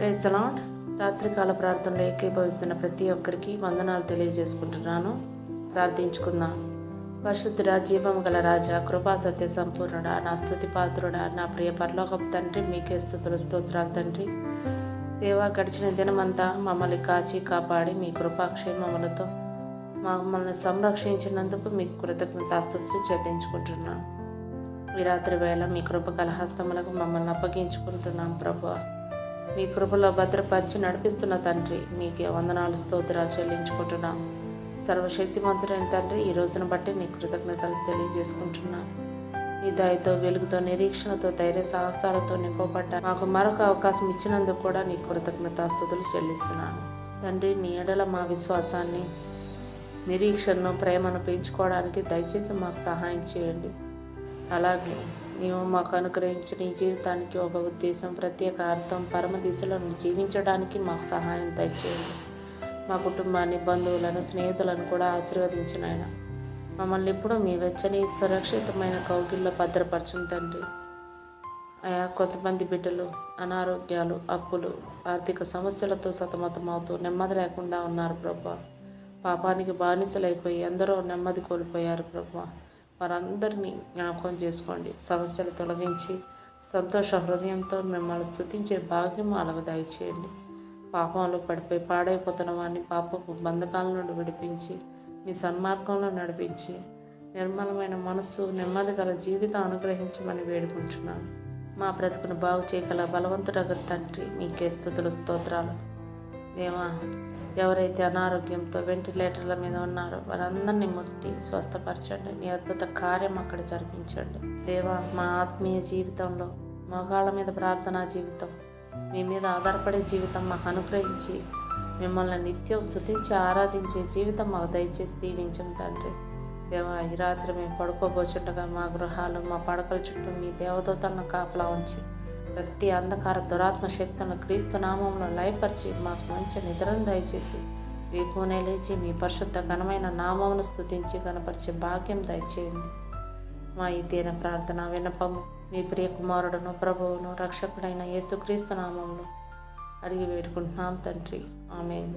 Praise the lord. రాత్రికాల ప్రార్థనలో ఏకీభవిస్తున్న ప్రతి ఒక్కరికి వందనాలు తెలియజేసుకుంటున్నాను. ప్రార్థించుకుందాం. పరిశుద్ధుడా, జీవము గల రాజా, కృపా సత్య సంపూర్ణుడా, నా స్తుతి పాత్రుడా, నా ప్రియ పరలోకపు తండ్రి, మీకే స్తుతులు స్తోత్రాలు తండ్రి. దేవా, గడిచిన దినమంతా మమ్మల్ని కాచి కాపాడి మీ కృపాక్షేమములతో మమ్మల్ని సంరక్షించినందుకు మీకు కృతజ్ఞతాస్తుతులు చెల్లించుకుంటున్నాను. ఈ రాత్రి వేళ మీ కృప గల హస్తములకు మమ్మల్ని అప్పగించుకుంటున్నాం ప్రభువా. మీ కృపలో భద్రపరిచి నడిపిస్తున్న తండ్రి, మీకే వందనాలు స్తోత్రాలు చెల్లించుకుంటున్నాం. సర్వశక్తిమంతుడైన తండ్రి, ఈ రోజును బట్టి నీ కృతజ్ఞతలు తెలియజేసుకుంటున్నాను. నీ దయతో, వెలుగుతో, నిరీక్షణతో, ధైర్య సాహసాలతో నింపబడ్డ మాకు మరొక అవకాశం ఇచ్చినందుకు కూడా నీ కృతజ్ఞతాస్తుతులు చెల్లిస్తున్నాను. తండ్రి, నీ ఎడల మా విశ్వాసాన్ని, నిరీక్షణను, ప్రేమను పెంచుకోవడానికి దయచేసి మాకు సహాయం చేయండి. అలాగే నీవు మాకు అనుగ్రహించిన ఈ జీవితానికి ఒక ఉద్దేశం, ప్రత్యేక అర్థం, పరమ దిశలో జీవించడానికి మాకు సహాయం దయచేయండి. మా కుటుంబాన్ని, బంధువులను, స్నేహితులను కూడా ఆశీర్వదించిన ఆయన మమ్మల్ని ఎప్పుడూ మీ వెచ్చని సురక్షితమైన కౌగిల్లో భద్రపరచుం తండ్రి. కొంతమంది బిడ్డలు అనారోగ్యాలు, అప్పులు, ఆర్థిక సమస్యలతో సతమతమవుతూ నెమ్మది లేకుండా ఉన్నారు ప్రభా. పాపానికి బానిసలైపోయి ఎందరో నెమ్మది కోల్పోయారు ప్రభా. వారందరినీ జ్ఞాపకం చేసుకోండి. సమస్యలు తొలగించి సంతోష హృదయంతో మిమ్మల్ని స్తుతించే భాగ్యం అలాగ దయచేయండి. పాపంలో పడిపోయి పాడైపోతున్న వారిని పాపపు బంధకాల నుండి విడిపించి మీ సన్మార్గంలో నడిపించి నిర్మలమైన మనస్సు, నెమ్మది గల జీవితం అనుగ్రహించమని వేడుకుంటున్నాను. మా బ్రతుకును బాగు చేయగల బలవంతుడగ తండ్రి, మీకే స్తుతులు స్తోత్రాలు. దేవా, ఎవరైతే అనారోగ్యంతో వెంటిలేటర్ల మీద ఉన్నారో వారందరినీ ముట్టి స్వస్థపరచండి. నీ అద్భుత కార్యం అక్కడ జరిపించండి. దేవా, మా ఆత్మీయ జీవితంలో మోకాళ్ళ మీద ప్రార్థనా జీవితం, మీ మీద ఆధారపడే జీవితం మాకు అనుగ్రహించి మిమ్మల్ని నిత్యం స్తుతించి ఆరాధించే జీవితం మాకు దయచేసి దీవించం తండ్రి. దేవా, ఈ రాత్రి మేము పడుకోబోచుండగా మా గృహాలు, మా పడకల చుట్టూ మీ దేవదూతలను కాపలా ఉంచి ప్రతి అంధకార దురాత్మ శక్తులను క్రీస్తు నామంలో లయపరిచి మాకు మంచి నిద్రను దయచేసి వేకునే లేచి మీ పరిశుద్ధ ఘనమైన నామమును స్తుతించి గణపరిచే భాగ్యం దయచేయండి. మా ఈ దీన ప్రార్థన విన్నపము మీ ప్రియ కుమారుడును, ప్రభువును, రక్షకుడైన యేసుక్రీస్తు నామంలో అడిగి వేడుకుంటున్నాం తండ్రి. ఆమేన్.